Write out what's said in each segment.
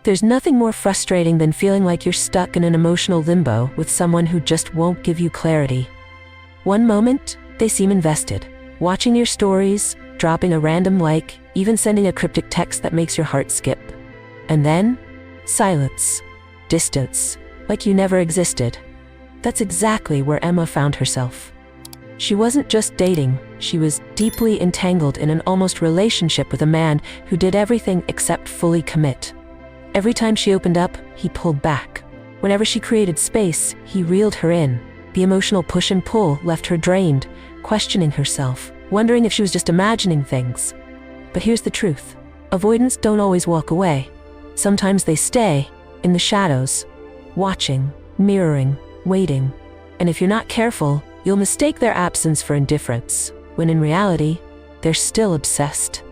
There's nothing more frustrating than feeling like you're stuck in an emotional limbo with someone who just won't give you clarity. One moment, they seem invested, watching your stories, dropping a random like, even sending a cryptic text that makes your heart skip. And then, silence, distance, like you never existed. That's exactly where Emma found herself. She wasn't just dating, she was deeply entangled in an almost relationship with a man who did everything except fully commit. Every time she opened up, he pulled back. Whenever she created space, he reeled her in. The emotional push and pull left her drained, questioning herself, wondering if she was just imagining things. But here's the truth. Avoidants don't always walk away. Sometimes they stay, in the shadows, watching, mirroring, waiting. And if you're not careful, you'll mistake their absence for indifference, when in reality, they're still obsessed.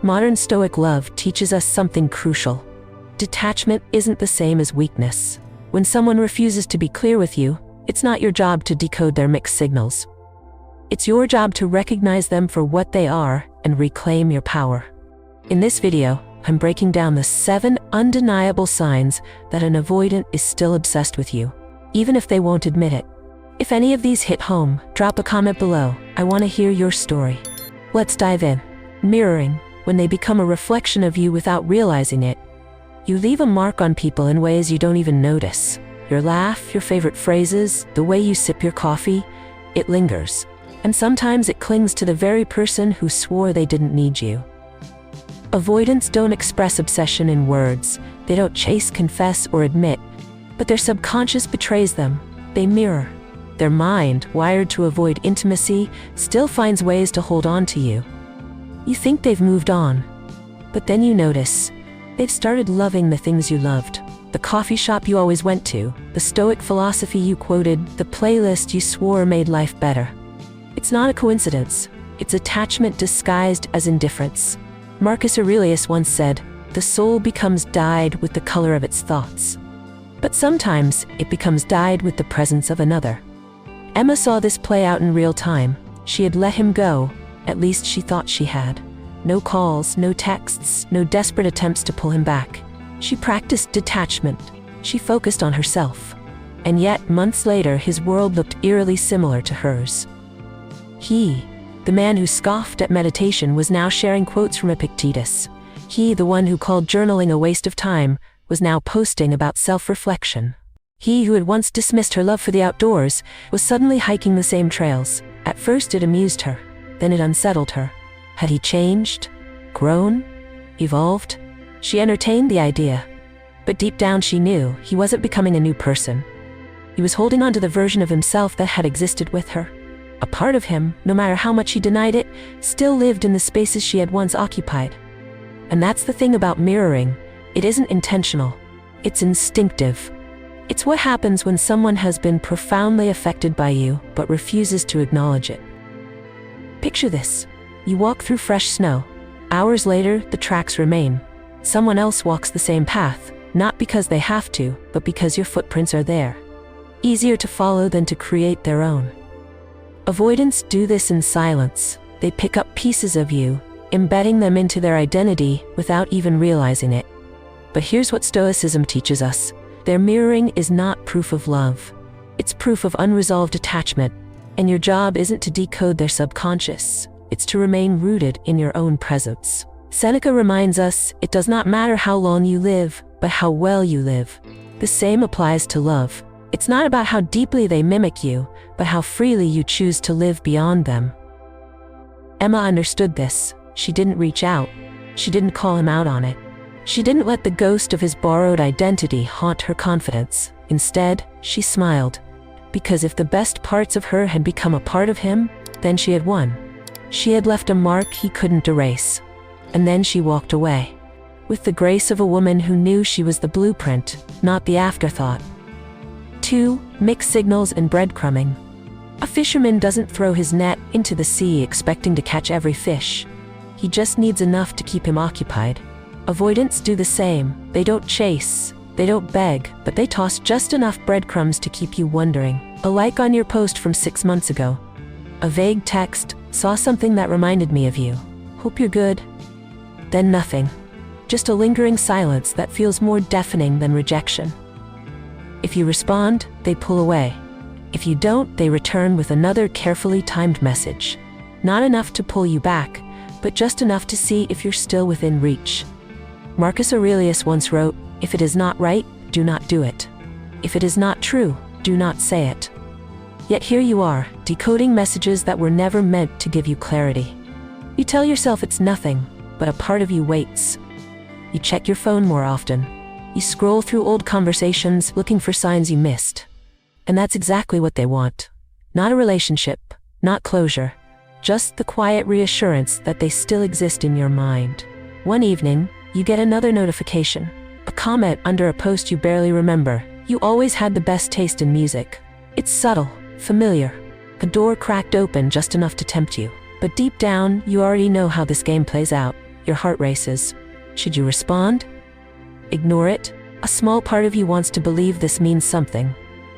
Modern Stoic love teaches us something crucial. Detachment isn't the same as weakness. When someone refuses to be clear with you, it's not your job to decode their mixed signals. It's your job to recognize them for what they are and reclaim your power. In this video, I'm breaking down the 7 undeniable signs that an avoidant is still obsessed with you, even if they won't admit it. If any of these hit home, drop a comment below. I want to hear your story. Let's dive in. Mirroring, when they become a reflection of you without realizing it. You leave a mark on people in ways you don't even notice. Your laugh, your favorite phrases, the way you sip your coffee, it lingers. And sometimes it clings to the very person who swore they didn't need you. Avoidants don't express obsession in words. They don't chase, confess, or admit. But their subconscious betrays them. They mirror. Their mind, wired to avoid intimacy, still finds ways to hold on to you. You think they've moved on. But then you notice, they've started loving the things you loved. The coffee shop you always went to, the Stoic philosophy you quoted, the playlist you swore made life better. It's not a coincidence. It's attachment disguised as indifference. Marcus Aurelius once said, "The soul becomes dyed with the color of its thoughts." But sometimes, it becomes dyed with the presence of another. Emma saw this play out in real time. She had let him go, at least she thought she had. No calls, no texts, no desperate attempts to pull him back. She practiced detachment. She focused on herself. And yet, months later, his world looked eerily similar to hers. He, the man who scoffed at meditation, was now sharing quotes from Epictetus. He, the one who called journaling a waste of time, was now posting about self-reflection. He who had once dismissed her love for the outdoors was suddenly hiking the same trails. At first it amused her, then it unsettled her. Had he changed? Grown? Evolved? She entertained the idea. But deep down she knew he wasn't becoming a new person. He was holding on to the version of himself that had existed with her. A part of him, no matter how much he denied it, still lived in the spaces she had once occupied. And that's the thing about mirroring. It isn't intentional. It's instinctive. It's what happens when someone has been profoundly affected by you, but refuses to acknowledge it. Picture this. You walk through fresh snow. Hours later, the tracks remain. Someone else walks the same path, not because they have to, but because your footprints are there. Easier to follow than to create their own. Avoidants do this in silence. They pick up pieces of you, embedding them into their identity without even realizing it. But here's what Stoicism teaches us. Their mirroring is not proof of love. It's proof of unresolved attachment. And your job isn't to decode their subconscious. It's to remain rooted in your own presence. Seneca reminds us, it does not matter how long you live, but how well you live. The same applies to love. It's not about how deeply they mimic you, but how freely you choose to live beyond them. Emma understood this. She didn't reach out. She didn't call him out on it. She didn't let the ghost of his borrowed identity haunt her confidence. Instead, she smiled. Because if the best parts of her had become a part of him, then she had won. She had left a mark he couldn't erase. And then she walked away. With the grace of a woman who knew she was the blueprint, not the afterthought. 2. Mixed signals and breadcrumbing. A fisherman doesn't throw his net into the sea expecting to catch every fish. He just needs enough to keep him occupied. Avoidants do the same. They don't chase, they don't beg, but they toss just enough breadcrumbs to keep you wondering. A like on your post from 6 months ago. A vague text, saw something that reminded me of you. Hope you're good. Then nothing. just a lingering silence that feels more deafening than rejection. If you respond, they pull away. If you don't, they return with another carefully timed message. Not enough to pull you back, but just enough to see if you're still within reach. Marcus Aurelius once wrote, "If it is not right, do not do it. If it is not true, do not say it." Yet here you are, decoding messages that were never meant to give you clarity. You tell yourself it's nothing, but a part of you waits. You check your phone more often. You scroll through old conversations looking for signs you missed. And that's exactly what they want. Not a relationship, not closure, just the quiet reassurance that they still exist in your mind. One evening, you get another notification, a comment under a post you barely remember. You always had the best taste in music. It's subtle, familiar. A door cracked open just enough to tempt you. But deep down, you already know how this game plays out. Your heart races. Should you respond? Ignore it? A small part of you wants to believe this means something.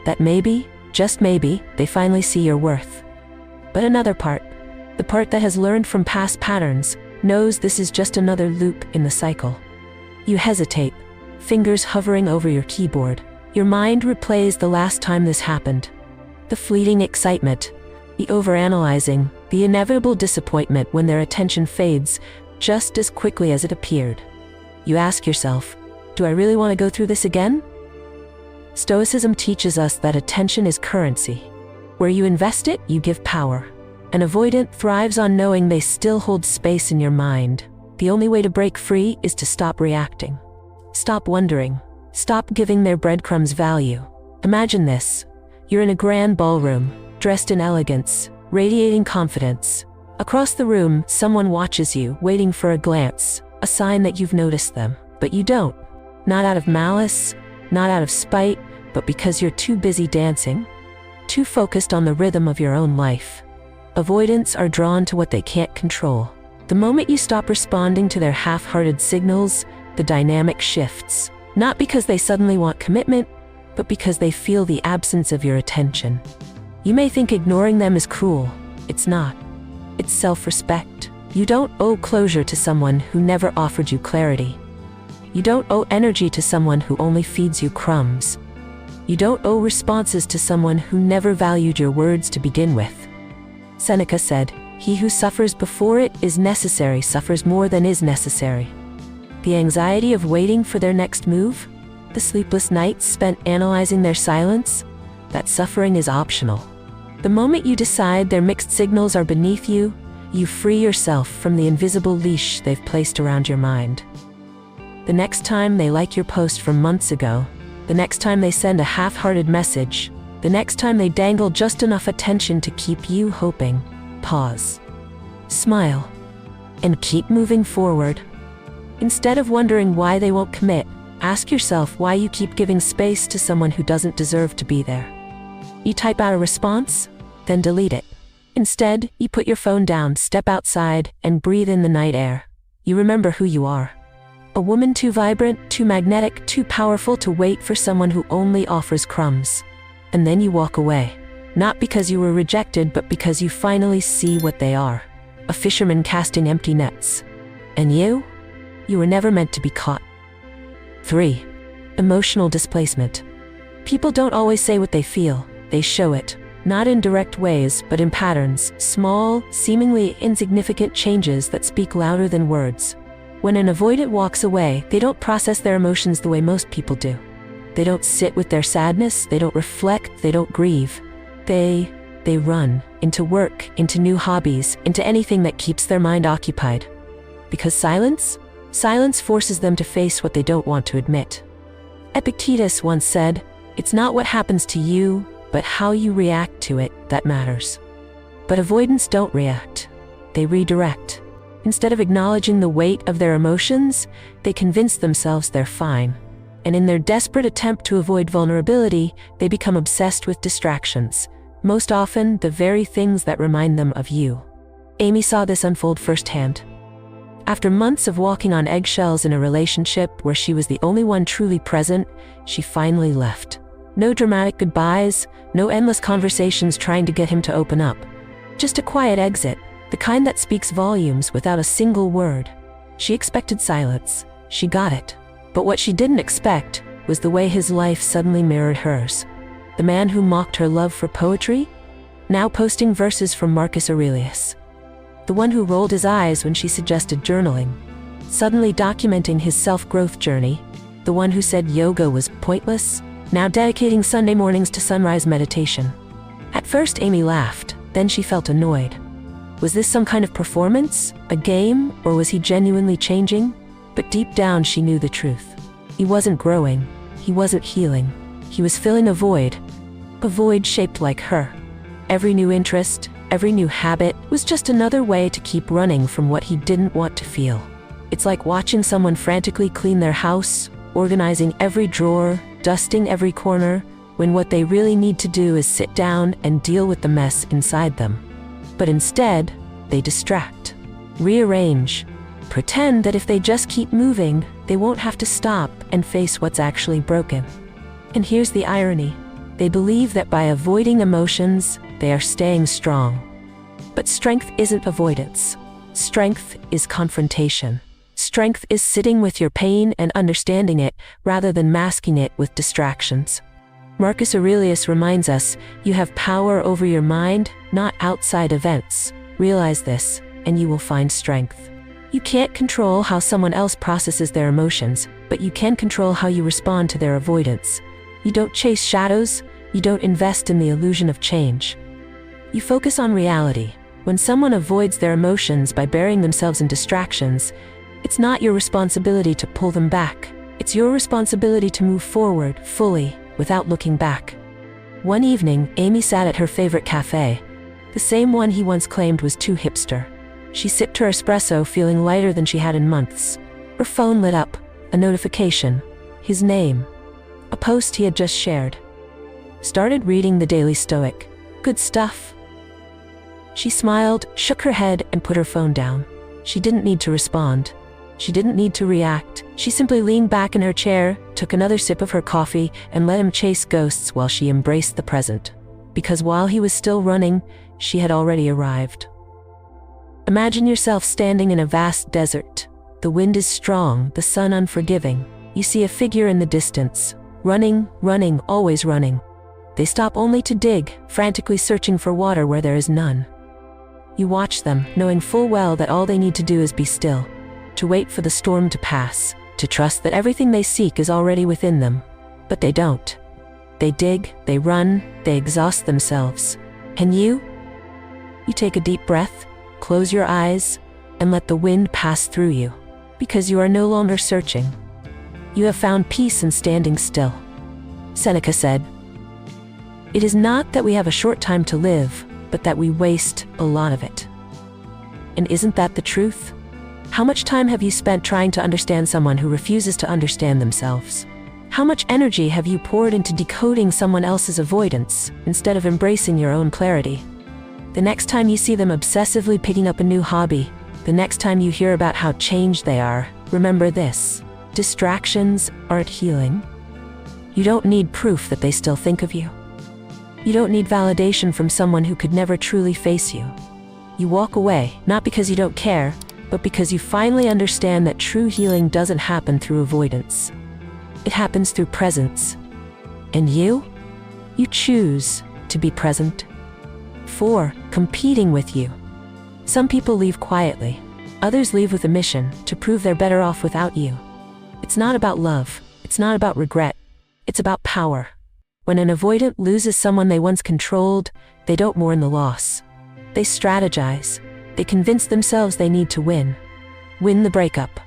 That maybe, just maybe, they finally see your worth. But another part, the part that has learned from past patterns, knows this is just another loop in the cycle. You hesitate, fingers hovering over your keyboard. Your mind replays the last time this happened. The fleeting excitement, the overanalyzing, the inevitable disappointment when their attention fades just as quickly as it appeared. You ask yourself, do I really want to go through this again? Stoicism teaches us that attention is currency. Where you invest it, you give power. An avoidant thrives on knowing they still hold space in your mind. The only way to break free is to stop reacting. Stop wondering. Stop giving their breadcrumbs value. Imagine this. You're in a grand ballroom, dressed in elegance, radiating confidence. Across the room, someone watches you, waiting for a glance, a sign that you've noticed them. But you don't. Not out of malice, not out of spite, but because you're too busy dancing, too focused on the rhythm of your own life. Avoidants are drawn to what they can't control. The moment you stop responding to their half-hearted signals, the dynamic shifts. Not because they suddenly want commitment, but because they feel the absence of your attention. You may think ignoring them is cruel. It's not. It's self-respect. You don't owe closure to someone who never offered you clarity. You don't owe energy to someone who only feeds you crumbs. You don't owe responses to someone who never valued your words to begin with. Seneca said, "He who suffers before it is necessary suffers more than is necessary." The anxiety of waiting for their next move, the sleepless nights spent analyzing their silence, that suffering is optional. The moment you decide their mixed signals are beneath you, you free yourself from the invisible leash they've placed around your mind. The next time they like your post from months ago, the next time they send a half-hearted message, the next time they dangle just enough attention to keep you hoping, pause. Smile. And keep moving forward. Instead of wondering why they won't commit, ask yourself why you keep giving space to someone who doesn't deserve to be there. You type out a response, then delete it. Instead, you put your phone down, step outside, and breathe in the night air. You remember who you are. A woman too vibrant, too magnetic, too powerful to wait for someone who only offers crumbs. And then you walk away. Not because you were rejected, but because you finally see what they are. A fisherman casting empty nets. And you? You were never meant to be caught. 3. Emotional displacement. People don't always say what they feel, they show it. Not in direct ways, but in patterns, small, seemingly insignificant changes that speak louder than words. When an avoidant walks away, they don't process their emotions the way most people do. They don't sit with their sadness, they don't reflect, they don't grieve. They run into work, into new hobbies, into anything that keeps their mind occupied. Because silence forces them to face what they don't want to admit. Epictetus once said, "It's not what happens to you, but how you react to it that matters." But avoidants don't react. They redirect. Instead of acknowledging the weight of their emotions, they convince themselves they're fine. And in their desperate attempt to avoid vulnerability, they become obsessed with distractions. Most often, the very things that remind them of you. Amy saw this unfold firsthand. After months of walking on eggshells in a relationship where she was the only one truly present, she finally left. No dramatic goodbyes, no endless conversations trying to get him to open up. Just a quiet exit, the kind that speaks volumes without a single word. She expected silence. She got it. But what she didn't expect was the way his life suddenly mirrored hers. The man who mocked her love for poetry, now posting verses from Marcus Aurelius. The one who rolled his eyes when she suggested journaling, suddenly documenting his self-growth journey. The one who said yoga was pointless, now dedicating Sunday mornings to sunrise meditation. At first, Amy laughed, then she felt annoyed. Was this some kind of performance, a game, or was he genuinely changing? But deep down she knew the truth. He wasn't growing, he wasn't healing, he was filling a void shaped like her. Every new interest, every new habit was just another way to keep running from what he didn't want to feel. It's like watching someone frantically clean their house, organizing every drawer, dusting every corner, when what they really need to do is sit down and deal with the mess inside them. But instead, they distract, rearrange, pretend that if they just keep moving, they won't have to stop and face what's actually broken. And here's the irony. They believe that by avoiding emotions, they are staying strong. But strength isn't avoidance. Strength is confrontation. Strength is sitting with your pain and understanding it, rather than masking it with distractions. Marcus Aurelius reminds us, you have power over your mind, not outside events. Realize this, and you will find strength. You can't control how someone else processes their emotions, but you can control how you respond to their avoidance. You don't chase shadows, you don't invest in the illusion of change. You focus on reality. When someone avoids their emotions by burying themselves in distractions, it's not your responsibility to pull them back. It's your responsibility to move forward, fully, without looking back. One evening, Amy sat at her favorite cafe, the same one he once claimed was too hipster. She sipped her espresso, feeling lighter than she had in months. Her phone lit up, a notification, his name, a post he had just shared. Started reading the Daily Stoic. Good stuff. She smiled, shook her head, and put her phone down. She didn't need to respond. She didn't need to react. She simply leaned back in her chair, took another sip of her coffee, and let him chase ghosts while she embraced the present. Because while he was still running, she had already arrived. Imagine yourself standing in a vast desert. The wind is strong, the sun unforgiving. You see a figure in the distance, running, always running. They stop only to dig, frantically searching for water where there is none. You watch them, knowing full well that all they need to do is be still, to wait for the storm to pass, to trust that everything they seek is already within them. But they don't. They dig, they run, they exhaust themselves. And you? You take a deep breath, close your eyes, and let the wind pass through you. Because you are no longer searching. You have found peace in standing still. Seneca said, "It is not that we have a short time to live, but that we waste a lot of it." And isn't that the truth? How much time have you spent trying to understand someone who refuses to understand themselves? How much energy have you poured into decoding someone else's avoidance, instead of embracing your own clarity? The next time you see them obsessively picking up a new hobby, the next time you hear about how changed they are, remember this: distractions aren't healing. You don't need proof that they still think of you. You don't need validation from someone who could never truly face you. You walk away, not because you don't care, but because you finally understand that true healing doesn't happen through avoidance. It happens through presence. And you? You choose to be present. 4. Competing with you. Some people leave quietly. Others leave with a mission, to prove they're better off without you. It's not about love. It's not about regret. It's about power. When an avoidant loses someone they once controlled, they don't mourn the loss. They strategize. They convince themselves they need to win. Win the breakup.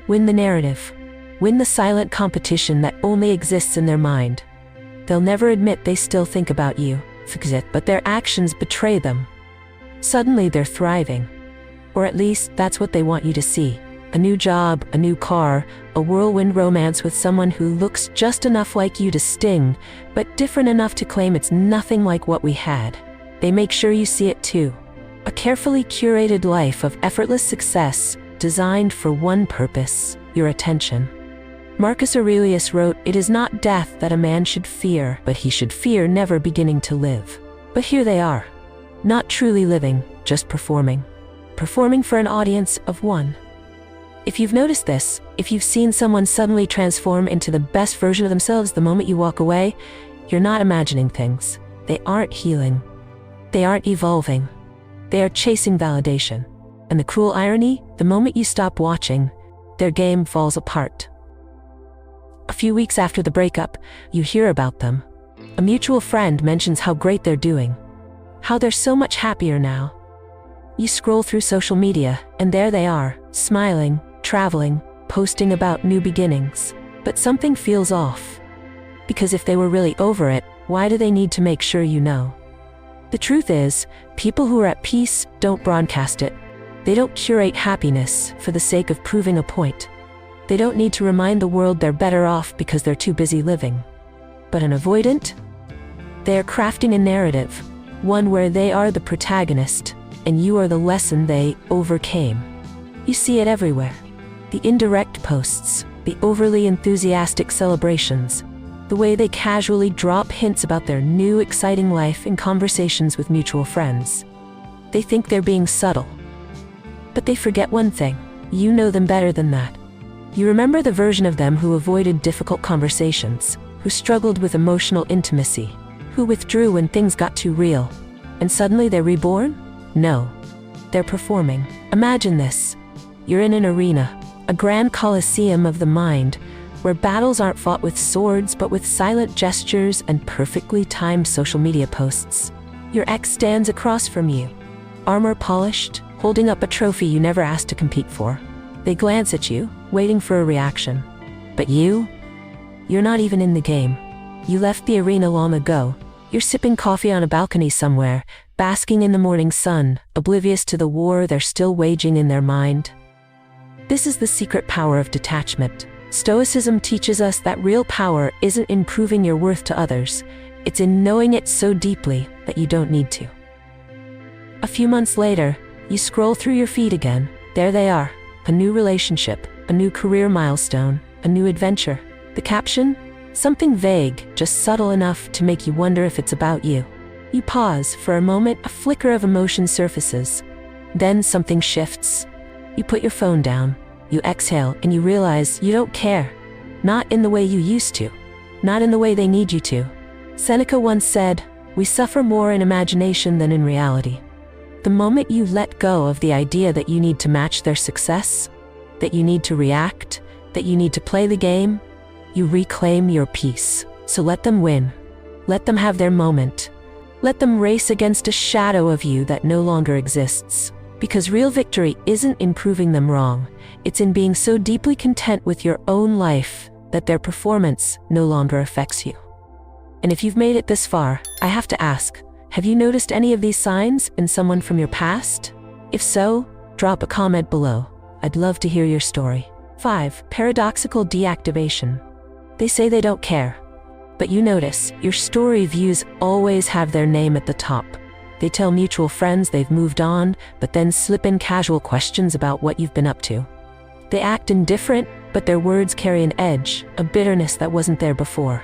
Win the narrative. Win the silent competition that only exists in their mind. They'll never admit they still think about you, but their actions betray them. Suddenly they're thriving. Or at least that's what they want you to see. A new job, a new car, a whirlwind romance with someone who looks just enough like you to sting, but different enough to claim it's nothing like what we had. They make sure you see it too. A carefully curated life of effortless success, designed for one purpose: your attention. Marcus Aurelius wrote, "It is not death that a man should fear, but he should fear never beginning to live." But here they are. Not truly living, just performing. Performing for an audience of one. If you've noticed this, if you've seen someone suddenly transform into the best version of themselves the moment you walk away, you're not imagining things. They aren't healing. They aren't evolving. They are chasing validation. And the cruel irony, the moment you stop watching, their game falls apart. A few weeks after the breakup, you hear about them. A mutual friend mentions how great they're doing, how they're so much happier now. You scroll through social media, and there they are, smiling, traveling, posting about new beginnings. But something feels off. Because if they were really over it, why do they need to make sure you know? The truth is, people who are at peace don't broadcast it. They don't curate happiness for the sake of proving a point. They don't need to remind the world they're better off because they're too busy living. But an avoidant? They are crafting a narrative, one where they are the protagonist, and you are the lesson they overcame. You see it everywhere. The indirect posts, the overly enthusiastic celebrations, the way they casually drop hints about their new exciting life in conversations with mutual friends. They think they're being subtle. But they forget one thing: you know them better than that. You remember the version of them who avoided difficult conversations, who struggled with emotional intimacy, who withdrew when things got too real. And suddenly they're reborn? No. They're performing. Imagine this. You're in an arena, a grand coliseum of the mind, where battles aren't fought with swords but with silent gestures and perfectly timed social media posts. Your ex stands across from you, armor polished, holding up a trophy you never asked to compete for. They glance at you, waiting for a reaction. But you're not even in the game. You left the arena long ago. You're sipping coffee on a balcony somewhere, basking in the morning sun, oblivious to the war they're still waging in their mind. This is the secret power of detachment. Stoicism teaches us that real power isn't in proving your worth to others. It's in knowing it so deeply that you don't need to. A few months later, you scroll through your feed again. There they are. A new relationship, a new career milestone, a new adventure. The caption? Something vague, just subtle enough to make you wonder if it's about you. You pause for a moment, a flicker of emotion surfaces. Then something shifts. You put your phone down, you exhale, and you realize you don't care. Not in the way you used to. Not in the way they need you to. Seneca once said, "We suffer more in imagination than in reality." The moment you let go of the idea that you need to match their success, that you need to react, that you need to play the game, you reclaim your peace. So let them win. Let them have their moment. Let them race against a shadow of you that no longer exists. Because real victory isn't in proving them wrong. It's in being so deeply content with your own life that their performance no longer affects you. And if you've made it this far, I have to ask, have you noticed any of these signs in someone from your past? If so, drop a comment below. I'd love to hear your story. 5. Paradoxical Deactivation. They say they don't care. But you notice, your story views always have their name at the top. They tell mutual friends they've moved on, but then slip in casual questions about what you've been up to. They act indifferent, but their words carry an edge, a bitterness that wasn't there before.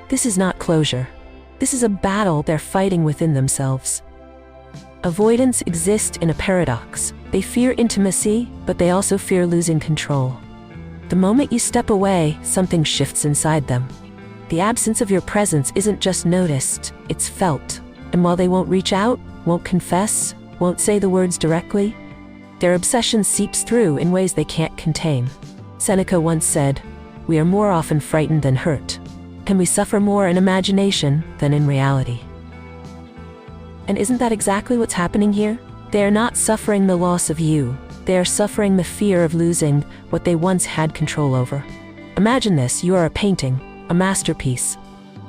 This is not closure. This is a battle they're fighting within themselves. Avoidants exist in a paradox. They fear intimacy, but they also fear losing control. The moment you step away, something shifts inside them. The absence of your presence isn't just noticed, it's felt. And while they won't reach out, won't confess, won't say the words directly, their obsession seeps through in ways they can't contain. Seneca once said, "We are more often frightened than hurt. And we suffer more in imagination than in reality." And isn't that exactly what's happening here? They are not suffering the loss of you. They are suffering the fear of losing what they once had control over. Imagine this: you are a painting, a masterpiece.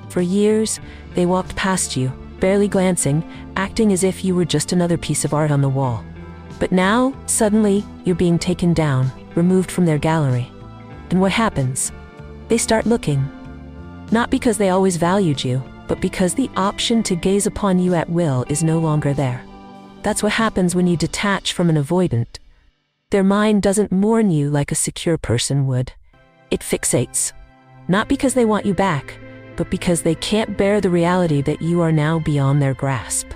For years, they walked past you, barely glancing, acting as if you were just another piece of art on the wall. But now, suddenly, you're being taken down, removed from their gallery. And what happens? They start looking. Not because they always valued you, but because the option to gaze upon you at will is no longer there. That's what happens when you detach from an avoidant. Their mind doesn't mourn you like a secure person would. It fixates. Not because they want you back, but because they can't bear the reality that you are now beyond their grasp.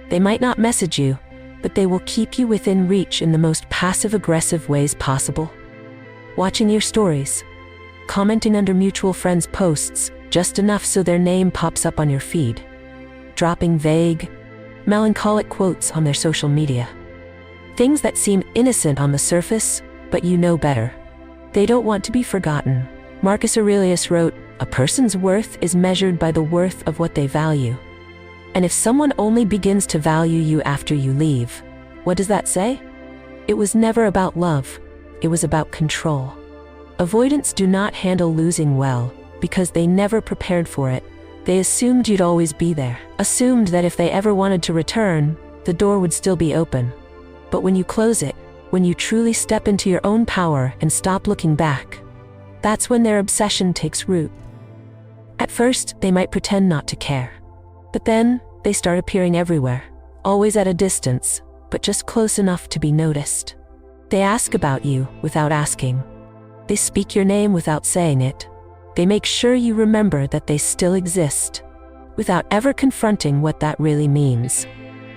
They might not message you, but they will keep you within reach in the most passive-aggressive ways possible. Watching your stories, commenting under mutual friends' posts, just enough so their name pops up on your feed, dropping vague, melancholic quotes on their social media. Things that seem innocent on the surface, but you know better. They don't want to be forgotten. Marcus Aurelius wrote, "A person's worth is measured by the worth of what they value." And if someone only begins to value you after you leave, what does that say? It was never about love. It was about control. Avoidants do not handle losing well, because they never prepared for it. They assumed you'd always be there, assumed that if they ever wanted to return, the door would still be open. But when you close it, when you truly step into your own power and stop looking back, that's when their obsession takes root. At first, they might pretend not to care. But then, they start appearing everywhere, always at a distance, but just close enough to be noticed. They ask about you without asking. They speak your name without saying it. They make sure you remember that they still exist, without ever confronting what that really means.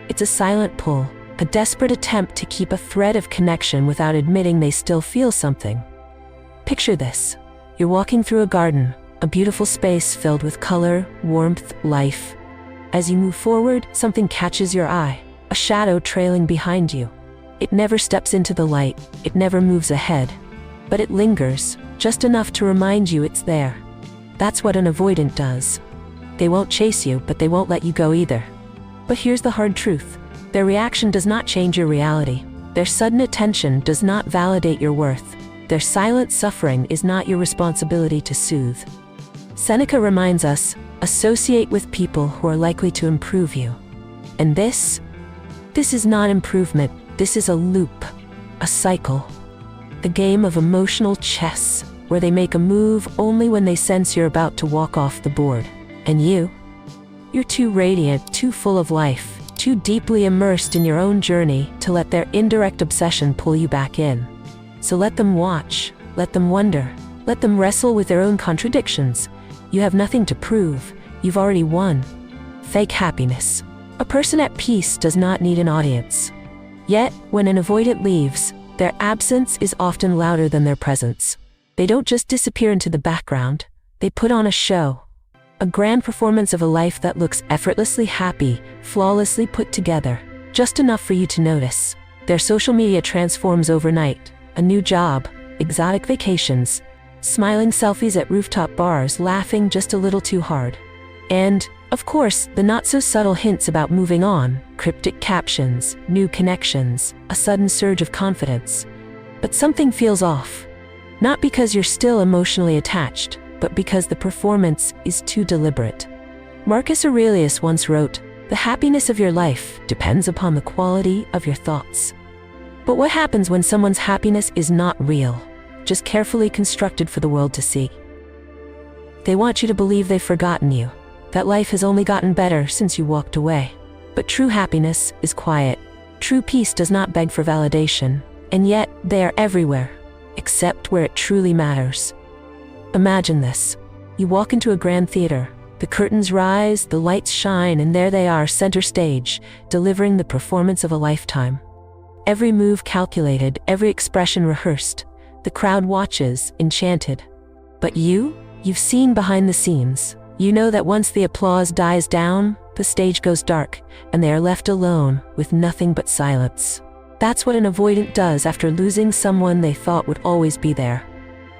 It's a silent pull, a desperate attempt to keep a thread of connection without admitting they still feel something. Picture this. You're walking through a garden, a beautiful space filled with color, warmth, life. As you move forward, something catches your eye, a shadow trailing behind you. It never steps into the light, it never moves ahead, but it lingers, just enough to remind you it's there. That's what an avoidant does. They won't chase you, but they won't let you go either. But here's the hard truth. Their reaction does not change your reality. Their sudden attention does not validate your worth. Their silent suffering is not your responsibility to soothe. Seneca reminds us, associate with people who are likely to improve you. And this is not improvement, this is a loop, a cycle. The game of emotional chess, where they make a move only when they sense you're about to walk off the board. And you're too radiant, too full of life, too deeply immersed in your own journey to let their indirect obsession pull you back in. So let them watch, let them wonder, let them wrestle with their own contradictions. You have nothing to prove, you've already won. Fake happiness. A person at peace does not need an audience. Yet, when an avoidant leaves, their absence is often louder than their presence. They don't just disappear into the background, they put on a show. A grand performance of a life that looks effortlessly happy, flawlessly put together, just enough for you to notice. Their social media transforms overnight. A new job, exotic vacations, smiling selfies at rooftop bars, laughing just a little too hard. And, of course, the not-so-subtle hints about moving on, cryptic captions, new connections, a sudden surge of confidence. But something feels off. Not because you're still emotionally attached, but because the performance is too deliberate. Marcus Aurelius once wrote, "The happiness of your life depends upon the quality of your thoughts." But what happens when someone's happiness is not real, just carefully constructed for the world to see? They want you to believe they've forgotten you, that life has only gotten better since you walked away. But true happiness is quiet. True peace does not beg for validation, and yet they are everywhere, except where it truly matters. Imagine this. You walk into a grand theater, the curtains rise, the lights shine, and there they are, center stage, delivering the performance of a lifetime. Every move calculated, every expression rehearsed. The crowd watches, enchanted. But you've seen behind the scenes. You know that once the applause dies down, the stage goes dark, and they are left alone, with nothing but silence. That's what an avoidant does after losing someone they thought would always be there.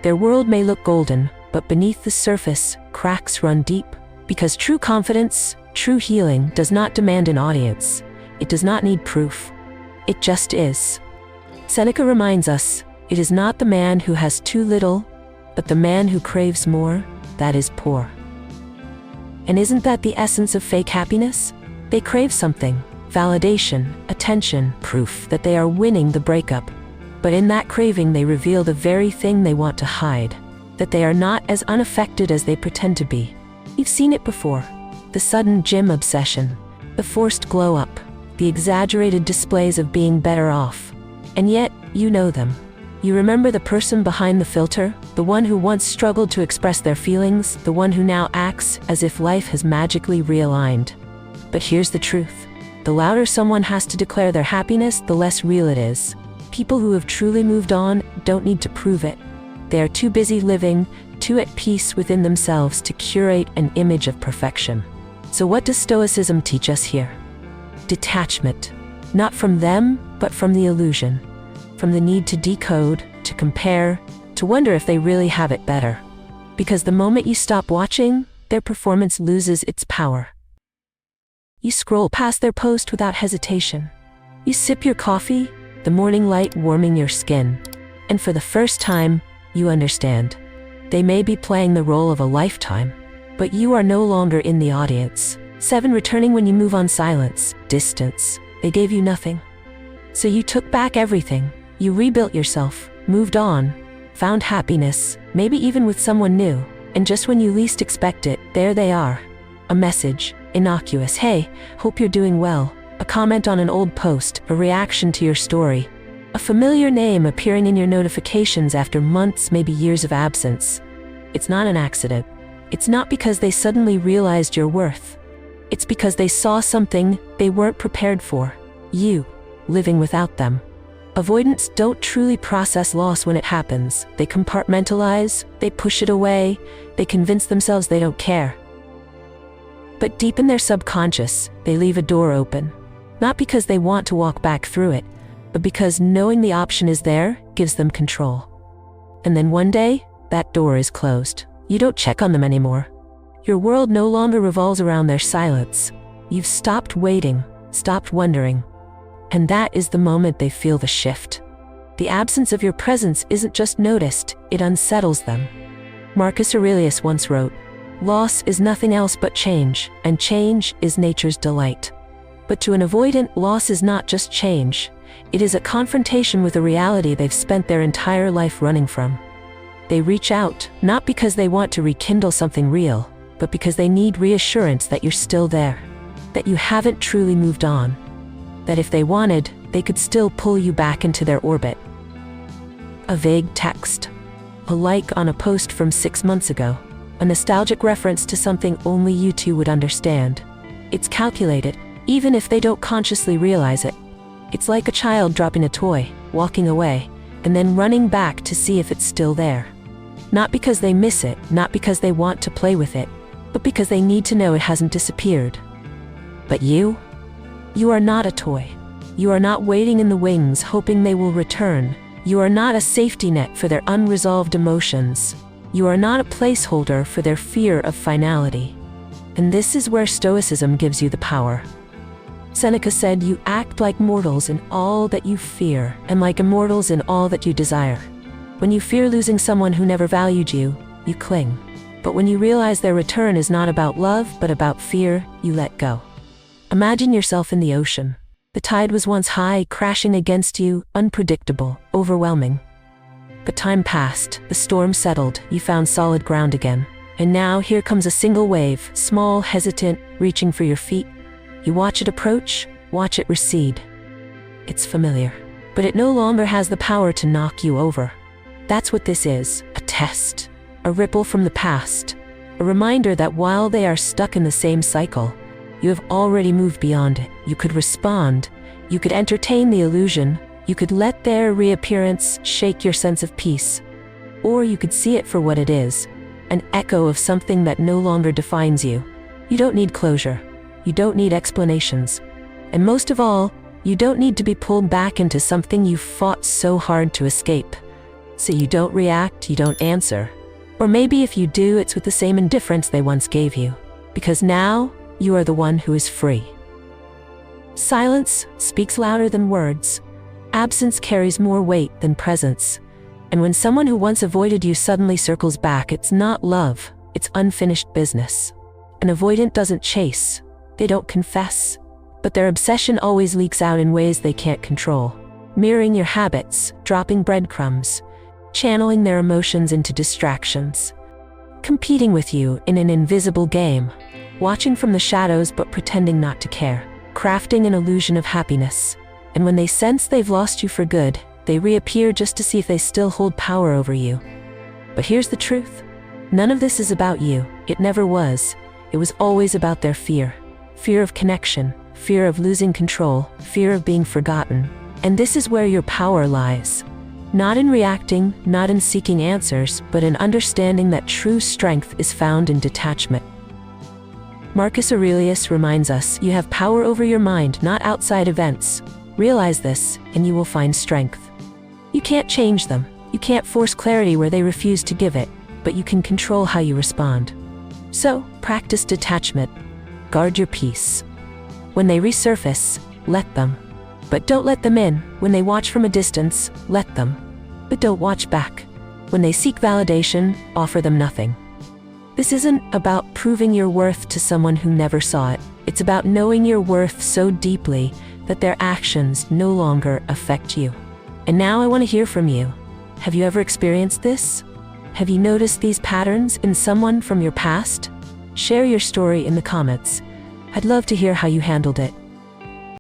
Their world may look golden, but beneath the surface, cracks run deep. Because true confidence, true healing, does not demand an audience. It does not need proof. It just is. Seneca reminds us, it is not the man who has too little, but the man who craves more, that is poor. And isn't that the essence of fake happiness? They crave something, validation, attention, proof that they are winning the breakup. But in that craving they reveal the very thing they want to hide, that they are not as unaffected as they pretend to be. You've seen it before. The sudden gym obsession, the forced glow up, the exaggerated displays of being better off. And yet, you know them. You remember the person behind the filter, the one who once struggled to express their feelings, the one who now acts as if life has magically realigned. But here's the truth. The louder someone has to declare their happiness, the less real it is. People who have truly moved on don't need to prove it. They are too busy living, too at peace within themselves to curate an image of perfection. So what does Stoicism teach us here? Detachment. Not from them, but from the illusion. From the need to decode, to compare, to wonder if they really have it better. Because the moment you stop watching, their performance loses its power. You scroll past their post without hesitation. You sip your coffee, the morning light warming your skin. And for the first time, you understand. They may be playing the role of a lifetime, but you are no longer in the audience. 7. Returning when you move on. Silence, distance. They gave you nothing. So you took back everything. You rebuilt yourself, moved on, found happiness, maybe even with someone new. And just when you least expect it, there they are. A message, innocuous, "Hey, hope you're doing well." A comment on an old post, a reaction to your story. A familiar name appearing in your notifications after months, maybe years of absence. It's not an accident. It's not because they suddenly realized your worth. It's because they saw something they weren't prepared for. You, living without them. Avoidants don't truly process loss when it happens. They compartmentalize, they push it away, they convince themselves they don't care. But deep in their subconscious, they leave a door open. Not because they want to walk back through it, but because knowing the option is there gives them control. And then one day, that door is closed. You don't check on them anymore. Your world no longer revolves around their silence. You've stopped waiting, stopped wondering. And that is the moment they feel the shift. The absence of your presence isn't just noticed, it unsettles them. Marcus Aurelius once wrote, "Loss is nothing else but change, and change is nature's delight." But to an avoidant, loss is not just change. It is a confrontation with a reality they've spent their entire life running from. They reach out, not because they want to rekindle something real, but because they need reassurance that you're still there, that you haven't truly moved on, that if they wanted, they could still pull you back into their orbit. A vague text, a like on a post from 6 months ago, a nostalgic reference to something only you two would understand. It's calculated, even if they don't consciously realize it. It's like a child dropping a toy, walking away, and then running back to see if it's still there. Not because they miss it, not because they want to play with it, but because they need to know it hasn't disappeared. But you are not a toy. You are not waiting in the wings hoping they will return. You are not a safety net for their unresolved emotions. You are not a placeholder for their fear of finality. And this is where Stoicism gives you the power. Seneca said, "You act like mortals in all that you fear, and like immortals in all that you desire." When you fear losing someone who never valued you, you cling. But when you realize their return is not about love, but about fear, you let go. Imagine yourself in the ocean. The tide was once high, crashing against you, unpredictable, overwhelming. But time passed, the storm settled, you found solid ground again. And now here comes a single wave, small, hesitant, reaching for your feet. You watch it approach, watch it recede. It's familiar, but it no longer has the power to knock you over. That's what this is, a test, a ripple from the past, a reminder that while they are stuck in the same cycle, you have already moved beyond it. You could respond, you could entertain the illusion, you could let their reappearance shake your sense of peace, or you could see it for what it is, an echo of something that no longer defines you. You don't need closure. You don't need explanations. And most of all, you don't need to be pulled back into something you fought so hard to escape. So you don't react, you don't answer. Or maybe if you do, it's with the same indifference they once gave you. Because now, you are the one who is free. Silence speaks louder than words. Absence carries more weight than presence. And when someone who once avoided you suddenly circles back, it's not love, it's unfinished business. An avoidant doesn't chase. They don't confess, but their obsession always leaks out in ways they can't control. Mirroring your habits, dropping breadcrumbs, channeling their emotions into distractions. Competing with you in an invisible game, watching from the shadows but pretending not to care. Crafting an illusion of happiness. And when they sense they've lost you for good, they reappear just to see if they still hold power over you. But here's the truth. None of this is about you. It never was. It was always about their fear. Fear of connection, fear of losing control, fear of being forgotten. And this is where your power lies. Not in reacting, not in seeking answers, but in understanding that true strength is found in detachment. Marcus Aurelius reminds us, you have power over your mind, not outside events. Realize this, and you will find strength. You can't change them. You can't force clarity where they refuse to give it, but you can control how you respond. So, practice detachment. Guard your peace. When they resurface, let them. But don't let them in. When they watch from a distance, let them. But don't watch back. When they seek validation, offer them nothing. This isn't about proving your worth to someone who never saw it. It's about knowing your worth so deeply that their actions no longer affect you. And now I want to hear from you. Have you ever experienced this? Have you noticed these patterns in someone from your past? Share your story in the comments. I'd love to hear how you handled it.